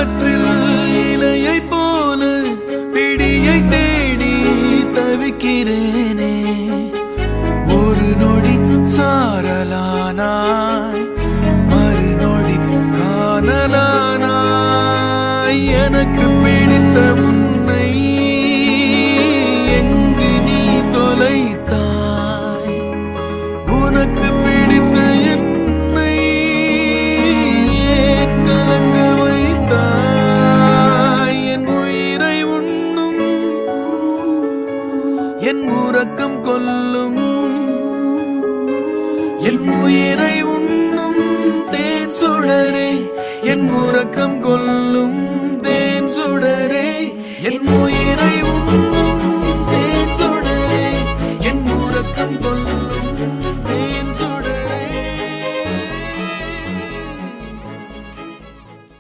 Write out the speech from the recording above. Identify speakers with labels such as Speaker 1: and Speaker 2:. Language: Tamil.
Speaker 1: காற்றில் இலையை போல பிடியை தேடி தவிக்கிறேனே. ஒரு நொடி சாரலானாய், மறுநொடி காணலானாய். எனக்கு பிடித்த உன்னை எங்கு நீ தொலைத்தாய்? உனக்கு பிடித்த என்னை ஏன் கலங்க வைத்தாய்? என் உயிரை உண்ணும், என் உறக்கம் கொல்லும், என் உயிரை உண்ணும் தேன் சுடரே, என் உறக்கம் கொல்லும் தேன் சுடரே, என் உயிரை